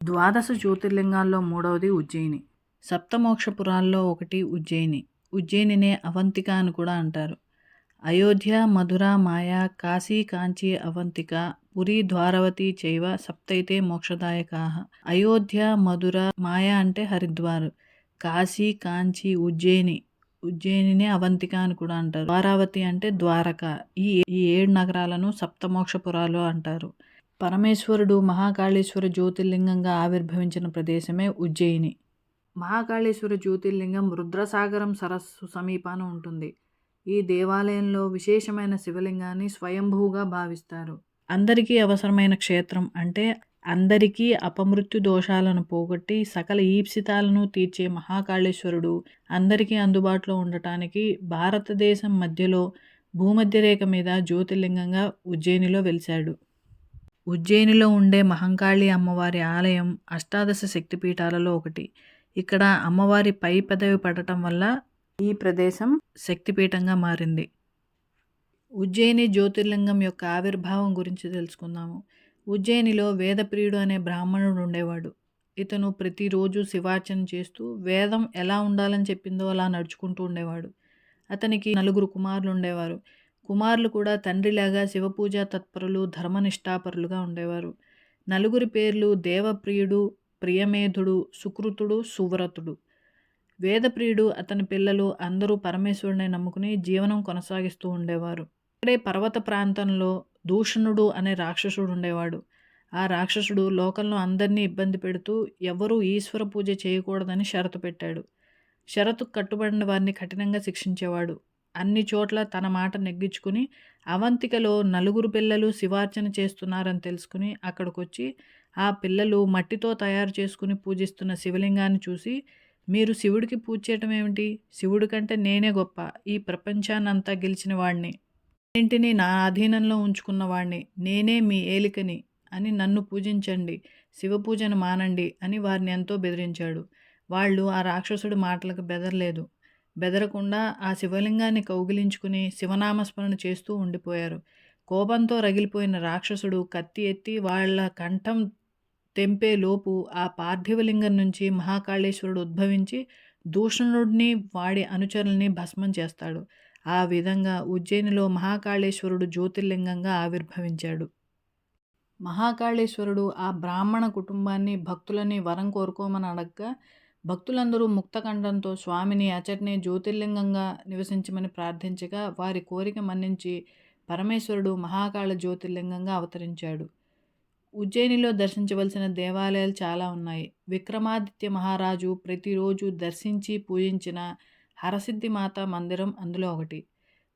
ద్వాదశ జ్యోతిర్లింగాల్లో మూడవది ఉజ్జయిని. సప్తమోక్షపురాల్లో ఒకటి ఉజ్జయిని. ఉజ్జయినినే అవంతిక అని కూడా అంటారు. అయోధ్య, మధుర, మాయా, కాశీ, కాంచీ, అవంతిక, పురి, ద్వారవతి చైవ సప్తైతే మోక్షదాయకాః. అయోధ్య, మధుర, మాయా అంటే హరిద్వార్, కాశీ, కాంచీ, ఉజ్జయినినే అవంతిక అని కూడా అంటారు. ద్వారావతి అంటే ద్వారక. ఈ 7 నగరాలను సప్తమోక్షపురాలు అంటారు. పరమేశ్వరుడు మహాకాళేశ్వర జ్యోతిర్లింగంగా ఆవిర్భవించిన ప్రదేశమే ఉజ్జయిని. మహాకాళేశ్వర జ్యోతిర్లింగం రుద్రసాగరం సరస్సు సమీపాన ఉంటుంది. ఈ దేవాలయంలో విశేషమైన శివలింగాన్ని స్వయంభూగా భావిస్తారు. అందరికీ అవసరమైన క్షేత్రం అంటే అందరికీ అపమృత్యు దోషాలను పోగొట్టి సకల ఈప్సితాలను తీర్చే మహాకాళేశ్వరుడు అందరికీ అందుబాటులో ఉండటానికి భారతదేశం మధ్యలో భూమధ్యరేఖ మీద జ్యోతిర్లింగంగా ఉజ్జయినిలో వెలిశాడు. ఉజ్జయినిలో ఉండే మహంకాళి అమ్మవారి ఆలయం అష్టాదశ శక్తిపీఠాలలో ఒకటి. ఇక్కడ అమ్మవారి పై పదవి పడటం వల్ల ఈ ప్రదేశం శక్తిపీఠంగా మారింది. ఉజ్జయిని జ్యోతిర్లింగం యొక్క ఆవిర్భావం గురించి తెలుసుకుందాము. ఉజ్జయినిలో వేదప్రియుడు అనే బ్రాహ్మణుడు ఉండేవాడు. ఇతను ప్రతిరోజు శివార్చన చేస్తూ వేదం ఎలా ఉండాలని చెప్పిందో అలా నడుచుకుంటూ ఉండేవాడు. అతనికి 4 కుమారులు ఉండేవారు. కుమారులు కూడా తండ్రిలాగా శివపూజా తత్పరులు, ధర్మనిష్ఠాపరులుగా ఉండేవారు. 4 పేర్లు దేవప్రియుడు, ప్రియమేధుడు, సుకృతుడు, సువ్రతుడు. వేదప్రియుడు, అతని పిల్లలు అందరూ పరమేశ్వరుని నమ్ముకుని జీవనం కొనసాగిస్తూ ఉండేవారు. ఇక్కడే పర్వత ప్రాంతంలో దూషణుడు అనే రాక్షసుడు ఉండేవాడు. ఆ రాక్షసుడు లోకంలో అందరినీ ఇబ్బంది పెడుతూ ఎవరూ ఈశ్వర పూజ చేయకూడదని షరతు పెట్టాడు. షరతుకు కట్టుబడిన వారిని కఠినంగా శిక్షించేవాడు. అన్ని చోట్ల తన మాట నెగ్గించుకుని అవంతికలో 4 పిల్లలు శివార్చన చేస్తున్నారని తెలుసుకుని అక్కడికొచ్చి ఆ పిల్లలు మట్టితో తయారు చేసుకుని పూజిస్తున్న శివలింగాన్ని చూసి, మీరు శివుడికి పూజ చేయటం ఏమిటి? శివుడి కంటే నేనే గొప్ప, ఈ ప్రపంచాన్నంతా గెలిచిన వాడిని, అన్నింటినీ నా అధీనంలో ఉంచుకున్న వాడిని, నేనే మీ ఏలికని అని నన్ను పూజించండి, శివ పూజను మానండి అని వారిని ఎంతో బెదిరించాడు. వాళ్ళు ఆ రాక్షసుడి మాటలకు బెదరకుండా ఆ శివలింగాన్ని కౌగిలించుకుని శివనామస్మరణ చేస్తూ ఉండిపోయారు. కోపంతో రగిలిపోయిన రాక్షసుడు కత్తి ఎత్తి వాళ్ళ కంఠం తెంపే లోపు ఆ పార్థివలింగం నుంచి మహాకాళేశ్వరుడు ఉద్భవించి దూషణుడిని వాడి అనుచరుల్ని భస్మం చేస్తాడు. ఆ విధంగా ఉజ్జయినిలో మహాకాళేశ్వరుడు జ్యోతిర్లింగంగా ఆవిర్భవించాడు. మహాకాళేశ్వరుడు ఆ బ్రాహ్మణ కుటుంబాన్ని, భక్తులని వరం కోరుకోమని అడగ్గా భక్తులందరూ ముక్తకంఠంతో స్వామిని అచటనే జ్యోతిర్లింగంగా నివసించమని ప్రార్థించగా వారి కోరిక మన్నించి పరమేశ్వరుడు మహాకాళ జ్యోతిర్లింగంగా అవతరించాడు. ఉజ్జయినిలో దర్శించవలసిన దేవాలయాలు చాలా ఉన్నాయి. విక్రమాదిత్య మహారాజు ప్రతిరోజు దర్శించి పూజించిన హరసిద్ధిమాత మందిరం అందులో ఒకటి.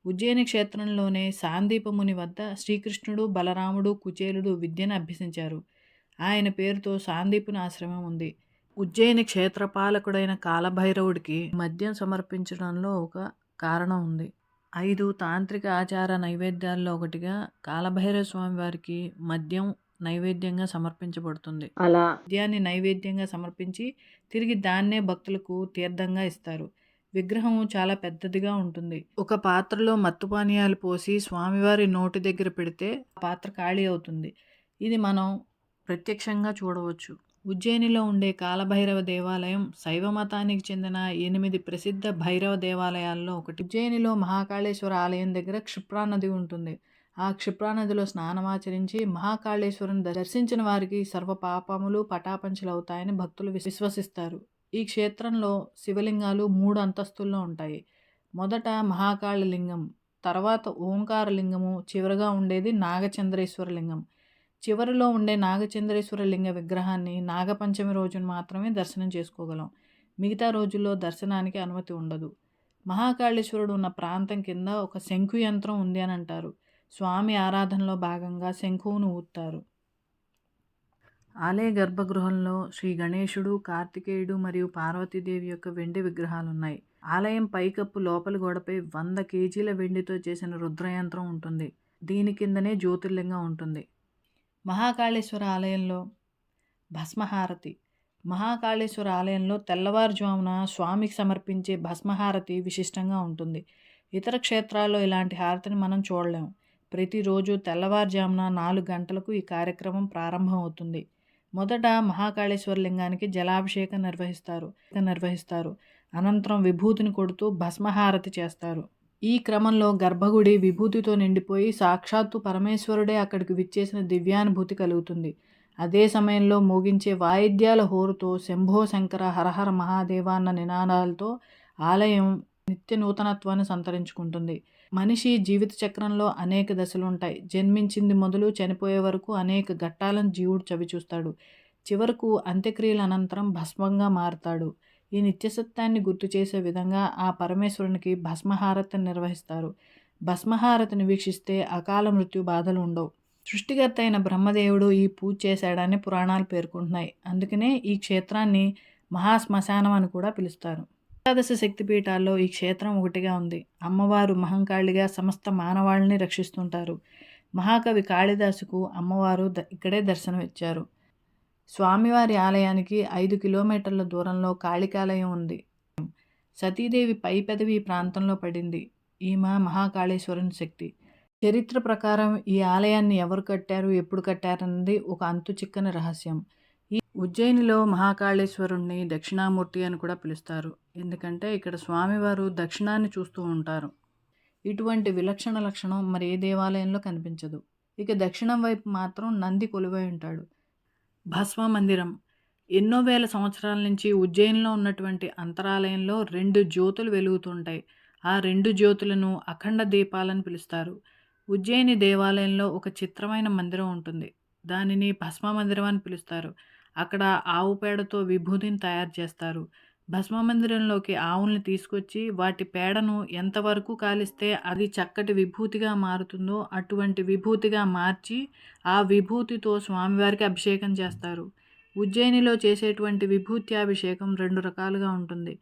ఉజ్జయిని క్షేత్రంలోనే సాందీపముని వద్ద శ్రీకృష్ణుడు, బలరాముడు, కుచేలుడు విద్యను అభ్యసించారు. ఆయన పేరుతో సాందీపుని ఆశ్రమం ఉంది. ఉజ్జయిని క్షేత్రపాలకుడైన కాలభైరవుడికి మద్యం సమర్పించడంలో ఒక కారణం ఉంది. 5 తాంత్రిక ఆచార నైవేద్యాల్లో ఒకటిగా కాలభైరవ స్వామి వారికి మద్యం నైవేద్యంగా సమర్పించబడుతుంది. అలా మద్యాన్ని నైవేద్యంగా సమర్పించి తిరిగి దాన్నే భక్తులకు తీర్థంగా ఇస్తారు. విగ్రహం చాలా పెద్దదిగా ఉంటుంది. ఒక పాత్రలో మత్తు పానీయాలు పోసి స్వామివారి నోటి దగ్గర పెడితే ఆ పాత్ర ఖాళీ అవుతుంది. ఇది మనం ప్రత్యక్షంగా చూడవచ్చు. ఉజ్జయినిలో ఉండే కాలభైరవ దేవాలయం శైవ మతానికి చెందిన 8 ప్రసిద్ధ భైరవ దేవాలయాల్లో ఒకటి. ఉజ్జయినిలో మహాకాళేశ్వర ఆలయం దగ్గర క్షిప్రా నది ఉంటుంది. ఆ క్షిప్రా నదిలో స్నానమాచరించి మహాకాళేశ్వరుని దర్శించిన వారికి సర్వ పాపములు పటాపంచలు అవుతాయని భక్తులు విశ్వసిస్తారు. ఈ క్షేత్రంలో శివలింగాలు 3 అంతస్తుల్లో ఉంటాయి. మొదట మహాకాళలింగం, తర్వాత ఓంకారలింగము, చివరగా ఉండేది నాగచంద్రేశ్వర లింగం. చివరిలో ఉండే నాగచంద్రేశ్వర లింగ విగ్రహాన్ని నాగపంచమి రోజున మాత్రమే దర్శనం చేసుకోగలం. మిగతా రోజుల్లో దర్శనానికి అనుమతి ఉండదు. మహాకాళేశ్వరుడు ఉన్న ప్రాంతం కింద ఒక శంఖు యంత్రం ఉంది అని అంటారు. స్వామి ఆరాధనలో భాగంగా శంఖువును ఊత్తారు. ఆలయ గర్భగృహంలో శ్రీ గణేశుడు, కార్తికేయుడు మరియు పార్వతీదేవి యొక్క వెండి విగ్రహాలున్నాయి. ఆలయం పైకప్పు లోపలి గోడపై 100 కేజీల వెండితో చేసిన రుద్రయంత్రం ఉంటుంది. దీని కిందనే జ్యోతిర్లింగం ఉంటుంది. మహాకాళేశ్వర ఆలయంలో భస్మహారతి. మహాకాళేశ్వర ఆలయంలో తెల్లవారుజామున స్వామికి సమర్పించే భస్మహారతి విశిష్టంగా ఉంటుంది. ఇతర క్షేత్రాల్లో ఇలాంటి హారతిని మనం చూడలేము. ప్రతిరోజు తెల్లవారుజామున 4 గంటలకు ఈ కార్యక్రమం ప్రారంభం అవుతుంది. మొదట మహాకాళేశ్వర లింగానికి జలాభిషేకం నిర్వహిస్తారు. అనంతరం విభూతిని కొడుతూ భస్మహారతి చేస్తారు. ఈ క్రమంలో గర్భగుడి విభూతితో నిండిపోయి సాక్షాత్తు పరమేశ్వరుడే అక్కడికి విచ్చేసిన దివ్యానుభూతి కలుగుతుంది. అదే సమయంలో మోగించే వాయిద్యాల హోరుతో శంభో శంకర హరహర మహాదేవ అన్న నినాదాలతో ఆలయం నిత్య నూతనత్వాన్ని సంతరించుకుంటుంది. మనిషి జీవిత చక్రంలో అనేక దశలుంటాయి. జన్మించింది మొదలు చనిపోయే వరకు అనేక ఘట్టాలను జీవుడు చవిచూస్తాడు. చివరకు అంత్యక్రియల అనంతరం భస్మంగా మారుతాడు. ఈ నిత్యసత్యాన్ని గుర్తు చేసే విధంగా ఆ పరమేశ్వరునికి భస్మహారతిని నిర్వహిస్తారు. భస్మహారతిని వీక్షిస్తే అకాల మృత్యు బాధలు ఉండవు. సృష్టికర్త అయిన బ్రహ్మదేవుడు ఈ పూజ చేశాడని పురాణాలు పేర్కొంటున్నాయి. అందుకనే ఈ క్షేత్రాన్ని మహాశ్మశానం అని కూడా పిలుస్తారు. ఏకాదశ శక్తిపీఠాల్లో ఈ క్షేత్రం ఒకటిగా ఉంది. అమ్మవారు మహంకాళిగా సమస్త మానవాళిని రక్షిస్తుంటారు. మహాకవి కాళిదాసుకు అమ్మవారు ఇక్కడే దర్శనమిచ్చారు. స్వామివారి ఆలయానికి 5 కిలోమీటర్ల దూరంలో కాళికాలయం ఉంది. సతీదేవి పై పెదవి ప్రాంతంలో పడింది. ఈమె మహాకాళేశ్వరుని శక్తి. చరిత్ర ప్రకారం ఈ ఆలయాన్ని ఎవరు కట్టారు, ఎప్పుడు కట్టారన్నది ఒక అంతు చిక్కని రహస్యం. ఈ ఉజ్జయినిలో మహాకాళేశ్వరుణ్ణి దక్షిణామూర్తి అని కూడా పిలుస్తారు. ఎందుకంటే ఇక్కడ స్వామివారు దక్షిణాన్ని చూస్తూ ఉంటారు. ఇటువంటి విలక్షణ లక్షణం మరి ఏ దేవాలయంలో కనిపించదు. ఇక దక్షిణం వైపు మాత్రం నంది కొలువై ఉంటాడు. భస్మ మందిరం. ఎన్నో వేల సంవత్సరాల నుంచి ఉజ్జయినిలో ఉన్నటువంటి అంతరాలయంలో 2 జ్యోతులు వెలుగుతుంటాయి. ఆ 2 జ్యోతులను అఖండ దీపాలని పిలుస్తారు. ఉజ్జయిని దేవాలయంలో ఒక చిత్రమైన మందిరం ఉంటుంది. దానిని భస్మ మందిరం అని పిలుస్తారు. అక్కడ ఆవు పేడతో విభూతిని తయారు చేస్తారు. భస్మ మందిరంలోకి ఆవుల్ని తీసుకొచ్చి వాటి పేడను ఎంతవరకు కాలిస్తే అది చక్కటి విభూతిగా మారుతుందో అటువంటి విభూతిగా మార్చి ఆ విభూతితో స్వామివారికి అభిషేకం చేస్తారు. ఉజ్జయినిలో చేసేటువంటి విభూత్యాభిషేకం 2 రకాలుగా ఉంటుంది.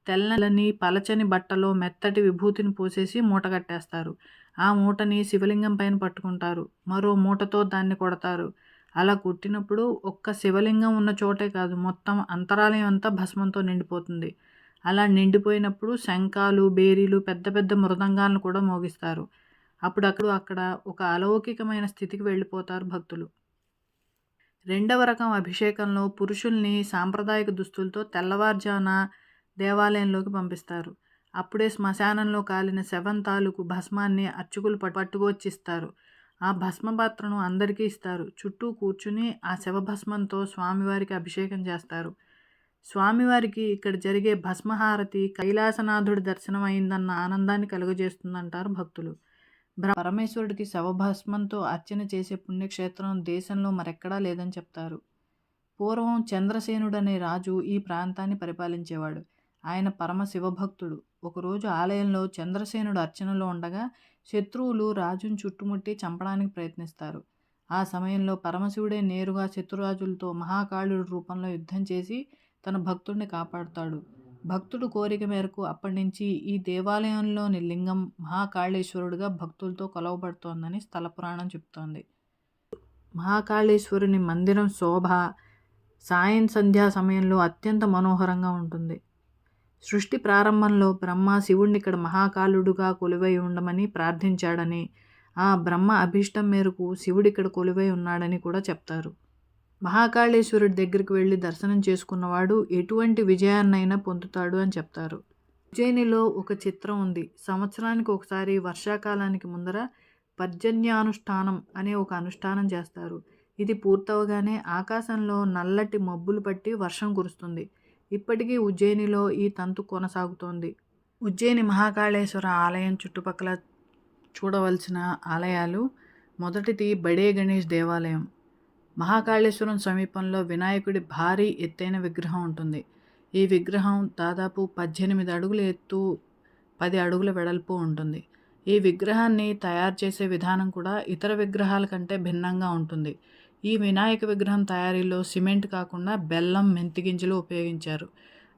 తెల్లని పలచని బట్టలో మెత్తటి విభూతిని పోసేసి మూట కట్టేస్తారు. ఆ మూటని శివలింగం పైన పట్టుకుంటారు. మరో మూటతో దాన్ని కొడతారు. అలా కొట్టినప్పుడు ఒక్క శివలింగం ఉన్న చోటే కాదు, మొత్తం అంతరాలయం అంతా భస్మంతో నిండిపోతుంది. అలా నిండిపోయినప్పుడు శంఖాలు, బేరీలు, పెద్ద పెద్ద మృదంగాలను కూడా మోగిస్తారు. అప్పుడు అక్కడ ఒక అలౌకికమైన స్థితికి వెళ్ళిపోతారు భక్తులు. 2వ రకం అభిషేకంలో పురుషుల్ని సాంప్రదాయక దుస్తులతో తెల్లవారుజామున దేవాలయంలోకి పంపిస్తారు. అప్పుడే శ్మశానంలో కాలిన శవం తాలూకు భస్మాన్ని అర్చకులు పట్టుకొచ్చిస్తారు. ఆ భస్మ పాత్రను అందరికీ ఇస్తారు. చుట్టూ కూర్చుని ఆ శవభస్మంతో స్వామివారికి అభిషేకం చేస్తారు. స్వామివారికి ఇక్కడ జరిగే భస్మహారతి కైలాసనాథుడి దర్శనం అయిందన్న ఆనందాన్ని కలుగజేస్తుందంటారు భక్తులు. పరమేశ్వరుడికి శవభస్మంతో అర్చన చేసే పుణ్యక్షేత్రం దేశంలో మరెక్కడా లేదని చెప్తారు. పూర్వం చంద్రసేనుడు అనే రాజు ఈ ప్రాంతాన్ని పరిపాలించేవాడు. ఆయన పరమ శివభక్తుడు. ఒకరోజు ఆలయంలో చంద్రసేనుడు అర్చనలో ఉండగా శత్రువులు రాజును చుట్టుముట్టి చంపడానికి ప్రయత్నిస్తారు. ఆ సమయంలో పరమశివుడే నేరుగా శత్రురాజులతో మహాకాళుడి రూపంలో యుద్ధం చేసి తన భక్తుడిని కాపాడుతాడు. భక్తుడు కోరిక మేరకు అప్పటి నుంచి ఈ దేవాలయంలోని లింగం మహాకాళేశ్వరుడుగా భక్తులతో కొలవబడుతోందని స్థల పురాణం చెప్తోంది. మహాకాళేశ్వరుని మందిరం శోభ సాయం సంధ్యా సమయంలో అత్యంత మనోహరంగా ఉంటుంది. సృష్టి ప్రారంభంలో బ్రహ్మ శివుణ్ణి ఇక్కడ మహాకాళుడుగా కొలువై ఉండమని ప్రార్థించాడని, ఆ బ్రహ్మ అభీష్టం మేరకు శివుడు ఇక్కడ కొలువై ఉన్నాడని కూడా చెప్తారు. మహాకాళేశ్వరుడి దగ్గరికి వెళ్ళి దర్శనం చేసుకున్నవాడు ఎటువంటి విజయాన్నైనా పొందుతాడు అని చెప్తారు. ఉజ్జయినిలో ఒక చిత్రం ఉంది. సంవత్సరానికి ఒకసారి వర్షాకాలానికి ముందర పర్జన్యానుష్ఠానం అనే ఒక అనుష్ఠానం చేస్తారు. ఇది పూర్తవగానే ఆకాశంలో నల్లటి మబ్బులు పట్టి వర్షం కురుస్తుంది. ఇప్పటికీ ఉజ్జయినిలో ఈ తంతు కొనసాగుతోంది. ఉజ్జయిని మహాకాళేశ్వర ఆలయం చుట్టుపక్కల చూడవలసిన ఆలయాలు: మొదటిది బడే గణేష్ దేవాలయం. మహాకాళేశ్వరం సమీపంలో వినాయకుడి భారీ ఎత్తైన విగ్రహం ఉంటుంది. ఈ విగ్రహం దాదాపు 18 అడుగుల ఎత్తు, 10 అడుగుల వెడల్పు ఉంటుంది. ఈ విగ్రహాన్ని తయారు చేసే విధానం కూడా ఇతర విగ్రహాల కంటే భిన్నంగా ఉంటుంది. ఈ వినాయక విగ్రహం తయారీలో సిమెంట్ కాకుండా బెల్లం, మెంతి గింజలు ఉపయోగించారు.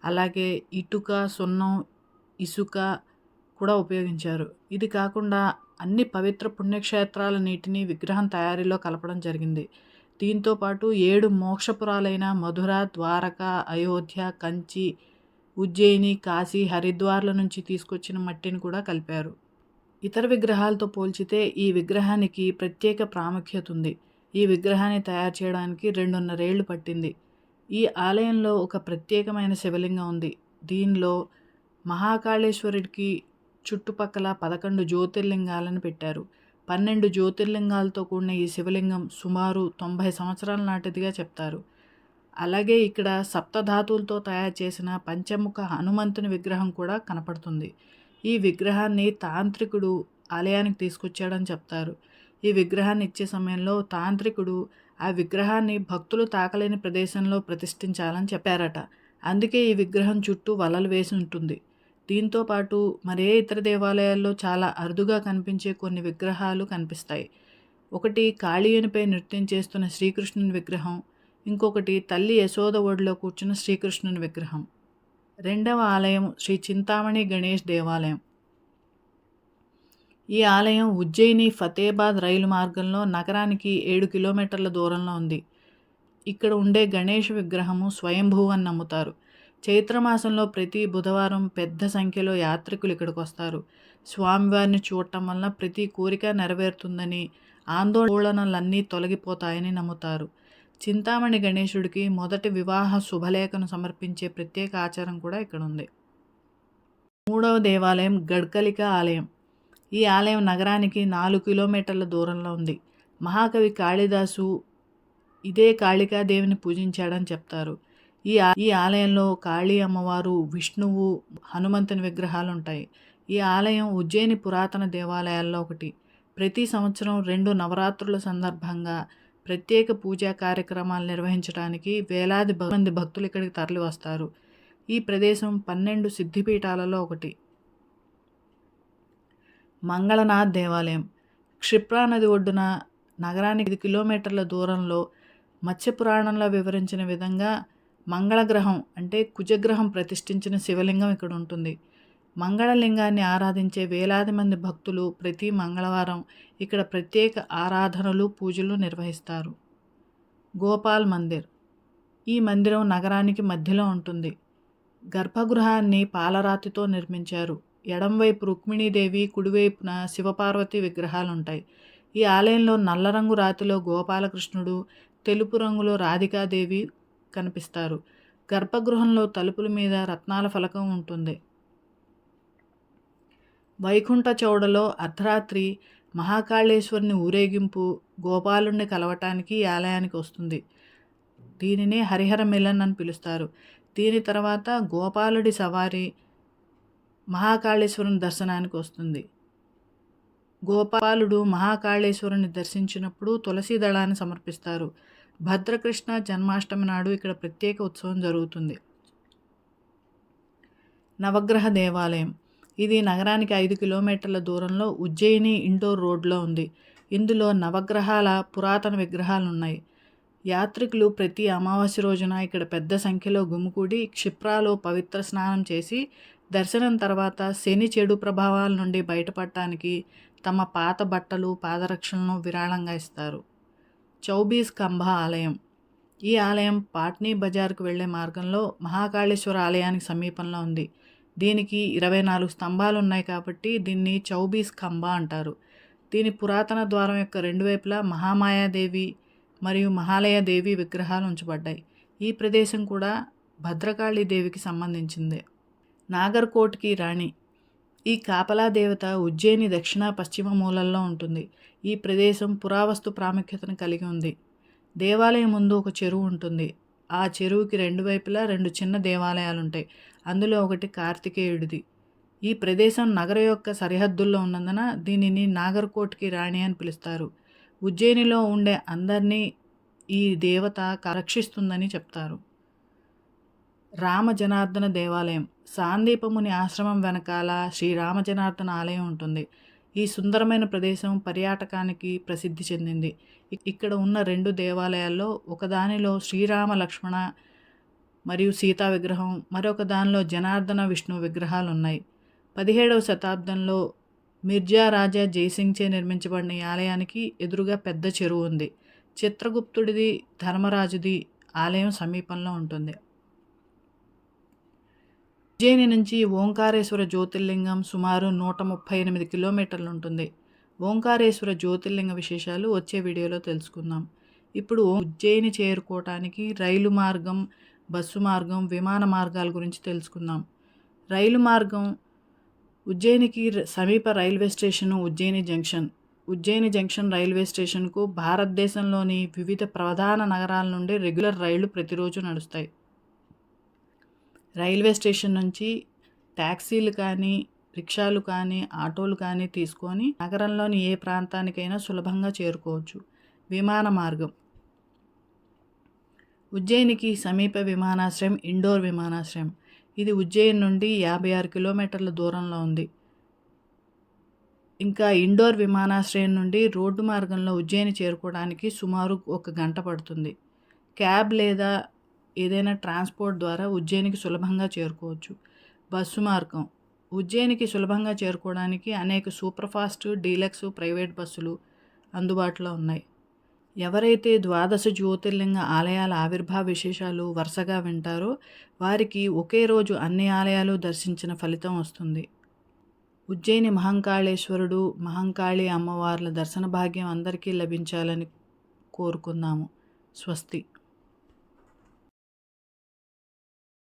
అలాగే ఇటుక, సున్నం, ఇసుక కూడా ఉపయోగించారు. ఇది కాకుండా అన్ని పవిత్ర పుణ్యక్షేత్రాల నీటిని విగ్రహం తయారీలో కలపడం జరిగింది. దీంతో పాటు 7 మోక్షపురాలైన మధుర, ద్వారక, అయోధ్య, కంచి, ఉజ్జయిని, కాశీ, హరిద్వార్ల నుంచి తీసుకొచ్చిన మట్టిని కూడా కలిపారు. ఇతర విగ్రహాలతో పోల్చితే ఈ విగ్రహానికి ప్రత్యేక ప్రాముఖ్యత ఉంది. ఈ విగ్రహాన్ని తయారు చేయడానికి 2.5 ఏళ్ళు పట్టింది. ఈ ఆలయంలో ఒక ప్రత్యేకమైన శివలింగం ఉంది. దీనిలో మహాకాళేశ్వరుడికి చుట్టుపక్కల 11 జ్యోతిర్లింగాలను పెట్టారు. 12 జ్యోతిర్లింగాలతో కూడిన ఈ శివలింగం సుమారు 90 సంవత్సరాల నాటిదిగా చెప్తారు. అలాగే ఇక్కడ సప్తధాతువులతో తయారు చేసిన పంచముఖ హనుమంతుని విగ్రహం కూడా కనపడుతుంది. ఈ విగ్రహాన్ని తాంత్రికుడు ఆలయానికి తీసుకొచ్చాడని చెప్తారు. ఈ విగ్రహాన్ని ఇచ్చే సమయంలో తాంత్రికుడు ఆ విగ్రహాన్ని భక్తులు తాకలేని ప్రదేశంలో ప్రతిష్ఠించాలని చెప్పారట. అందుకే ఈ విగ్రహం చుట్టూ వలలు వేసి ఉంటుంది. దీంతో పాటు మరే ఇతర దేవాలయాల్లో చాలా అరుదుగా కనిపించే కొన్ని విగ్రహాలు కనిపిస్తాయి. ఒకటి కాళీయునిపై నృత్యం చేస్తున్న శ్రీకృష్ణుని విగ్రహం, ఇంకొకటి తల్లి యశోద ఒడిలో కూర్చున్న శ్రీకృష్ణుని విగ్రహం. రెండవ ఆలయం శ్రీ చింతామణి గణేష్ దేవాలయం. ఈ ఆలయం ఉజ్జయిని ఫతేబాద్ రైలు మార్గంలో నగరానికి 7 కిలోమీటర్ల దూరంలో ఉంది. ఇక్కడ ఉండే గణేష్ విగ్రహము స్వయంభూ అని నమ్ముతారు. చైత్రమాసంలో ప్రతి బుధవారం పెద్ద సంఖ్యలో యాత్రికులు ఇక్కడికి వస్తారు. స్వామివారిని చూడటం వలన ప్రతి కోరిక నెరవేరుతుందని, ఆందోళనలన్నీ తొలగిపోతాయని నమ్ముతారు. చింతామణి గణేశుడికి మొదటి వివాహ శుభలేఖను సమర్పించే ప్రత్యేక ఆచారం కూడా ఇక్కడ ఉంది. మూడవ దేవాలయం గడ్కలిక ఆలయం. ఈ ఆలయం నగరానికి 4 కిలోమీటర్ల దూరంలో ఉంది. మహాకవి కాళిదాసు ఇదే కాళికాదేవిని పూజించాడని చెప్తారు. ఈ ఆలయంలో కాళీ అమ్మవారు, విష్ణువు, హనుమంతుని విగ్రహాలు ఉంటాయి. ఈ ఆలయం ఉజ్జయిని పురాతన దేవాలయాల్లో ఒకటి. ప్రతి సంవత్సరం 2 నవరాత్రుల సందర్భంగా ప్రత్యేక పూజా కార్యక్రమాలు నిర్వహించడానికి వేలాది మంది భక్తులు ఇక్కడికి తరలి వస్తారు. ఈ ప్రదేశం 12 సిద్ధిపీఠాలలో ఒకటి. మంగళనాథ్ దేవాలయం. క్షిప్రా నది ఒడ్డున నగరానికి 5 కిలోమీటర్ల దూరంలో మత్స్యపురాణంలో వివరించిన విధంగా మంగళగ్రహం అంటే కుజగ్రహం ప్రతిష్ఠించిన శివలింగం ఇక్కడ ఉంటుంది. మంగళలింగాన్ని ఆరాధించే వేలాది మంది భక్తులు ప్రతి మంగళవారం ఇక్కడ ప్రత్యేక ఆరాధనలు, పూజలు నిర్వహిస్తారు. గోపాల్ మందిర్. ఈ మందిరం నగరానికి మధ్యలో ఉంటుంది. గర్భగృహాన్ని పాలరాతితో నిర్మించారు. ఎడంవైపు రుక్మిణీదేవి, కుడివైపున శివపార్వతి విగ్రహాలు ఉంటాయి. ఈ ఆలయంలో నల్ల రంగు రాతిలో గోపాలకృష్ణుడు, తెలుపు రంగులో రాధికాదేవి కనిపిస్తారు. గర్భగృహంలో తలుపుల మీద రత్నాల ఫలకం ఉంటుంది. వైకుంఠ చౌడలో అర్ధరాత్రి మహాకాళేశ్వరుని ఊరేగింపు గోపాలుణ్ణి కలవటానికి ఈ ఆలయానికి వస్తుంది. దీనినే హరిహర మిలన్ అని పిలుస్తారు. దీని తర్వాత గోపాలుడి సవారి మహాకాళేశ్వరుని దర్శనానికి వస్తుంది. గోపాలుడు మహాకాళేశ్వరుని దర్శించినప్పుడు తులసి దళాన్ని సమర్పిస్తారు. భద్రకృష్ణ జన్మాష్టమి నాడు ఇక్కడ ప్రత్యేక ఉత్సవం జరుగుతుంది. నవగ్రహ దేవాలయం. ఇది నగరానికి 5 కిలోమీటర్ల దూరంలో ఉజ్జయిని ఇండోర్ రోడ్లో ఉంది. ఇందులో నవగ్రహాల పురాతన విగ్రహాలు ఉన్నాయి. యాత్రికులు ప్రతి అమావాస్య రోజున ఇక్కడ పెద్ద సంఖ్యలో గుమికూడి క్షిప్రాలో పవిత్ర స్నానం చేసి దర్శనం తర్వాత శని చెడు ప్రభావాల నుండి బయటపడటానికి తమ పాత బట్టలు, పాదరక్షలను విరాళంగా ఇస్తారు. చౌబీస్ కంబ ఆలయం. ఈ ఆలయం పాట్నీ బజార్కు వెళ్లే మార్గంలో మహాకాళేశ్వర ఆలయానికి సమీపంలో ఉంది. దీనికి 24 స్తంభాలు ఉన్నాయి కాబట్టి దీన్ని చౌబీస్ కంబ అంటారు. దీని పురాతన ద్వారం యొక్క 2 వైపులా మహామాయాదేవి మరియు మహాలయాదేవి విగ్రహాలు ఉంచబడ్డాయి. ఈ ప్రదేశం కూడా భద్రకాళీదేవికి సంబంధించిందే. నాగర్కోట్కి రాణి. ఈ కాపలా దేవత ఉజ్జయిని దక్షిణ పశ్చిమ మూలల్లో ఉంటుంది. ఈ ప్రదేశం పురావస్తు ప్రాముఖ్యతను కలిగి ఉంది. దేవాలయం ముందు ఒక చెరువు ఉంటుంది. ఆ చెరువుకి 2 వైపులా 2 చిన్న దేవాలయాలు ఉంటాయి. అందులో ఒకటి కార్తికేయుడిది. ఈ ప్రదేశం నగర యొక్క సరిహద్దుల్లో ఉన్నందున దీనిని నాగర్కోట్కి రాణి అని పిలుస్తారు. ఉజ్జయినిలో ఉండే అందరినీ ఈ దేవత రక్షిస్తుందని చెప్తారు. రామజనార్దన దేవాలయం. సాందీపముని ఆశ్రమం వెనకాల శ్రీరామజనార్దన ఆలయం ఉంటుంది. ఈ సుందరమైన ప్రదేశం పర్యాటకానికి ప్రసిద్ధి చెందింది. ఇక్కడ ఉన్న 2 దేవాలయాల్లో ఒకదానిలో శ్రీరామ లక్ష్మణ మరియు సీతా విగ్రహం, మరొక దానిలో జనార్దన విష్ణు విగ్రహాలు ఉన్నాయి. 17వ శతాబ్దంలో మిర్జా రాజా జైసింగ్చే నిర్మించబడిన ఈ ఆలయానికి ఎదురుగా పెద్ద చెరువు ఉంది. చిత్రగుప్తుడిది, ధర్మరాజుది ఆలయం సమీపంలో ఉంటుంది. ఉజ్జయిని నుంచి ఓంకారేశ్వర జ్యోతిర్లింగం సుమారు 138 కిలోమీటర్లు ఉంటుంది. ఓంకారేశ్వర జ్యోతిర్లింగ విశేషాలు వచ్చే వీడియోలో తెలుసుకుందాం. ఇప్పుడు ఉజ్జయిని చేరుకోవటానికి రైలు మార్గం, బస్సు మార్గం, విమాన మార్గాల గురించి తెలుసుకుందాం. రైలు మార్గం ఉజ్జయినికి సమీప railway station Ujjain junction. Ujjain junction railway స్టేషన్కు భారతదేశంలోని వివిధ ప్రధాన నగరాల నుండి రెగ్యులర్ రైళ్లు ప్రతిరోజు నడుస్తాయి. రైల్వే స్టేషన్ నుంచి ట్యాక్సీలు కానీ, రిక్షాలు కానీ, ఆటోలు కానీ తీసుకొని నగరంలోని ఏ ప్రాంతానికైనా సులభంగా చేరుకోవచ్చు. విమాన మార్గం ఉజ్జయినికి సమీప విమానాశ్రయం ఇండోర్ విమానాశ్రయం. ఇది ఉజ్జయిని నుండి 56 కిలోమీటర్ల దూరంలో ఉంది. ఇంకా ఇండోర్ విమానాశ్రయం నుండి రోడ్డు మార్గంలో ఉజ్జయిని చేరుకోవడానికి సుమారు 1 గంట పడుతుంది. క్యాబ్ లేదా ఏదైనా ట్రాన్స్పోర్ట్ ద్వారా ఉజ్జయినికి సులభంగా చేరుకోవచ్చు. బస్సు మార్గం ఉజ్జయినికి సులభంగా చేరుకోవడానికి అనేక సూపర్ఫాస్ట్, డీలక్స్, ప్రైవేట్ బస్సులు అందుబాటులో ఉన్నాయి. ఎవరైతే 12 జ్యోతిర్లింగ ఆలయాల ఆవిర్భావ విశేషాలు వరుసగా వింటారో వారికి ఒకే రోజు అన్ని ఆలయాలు దర్శించిన ఫలితం వస్తుంది. ఉజ్జయిని మహంకాళేశ్వరుడు, మహంకాళి అమ్మవార్ల దర్శన భాగ్యం అందరికీ లభించాలని కోరుకుందాము. స్వస్తి.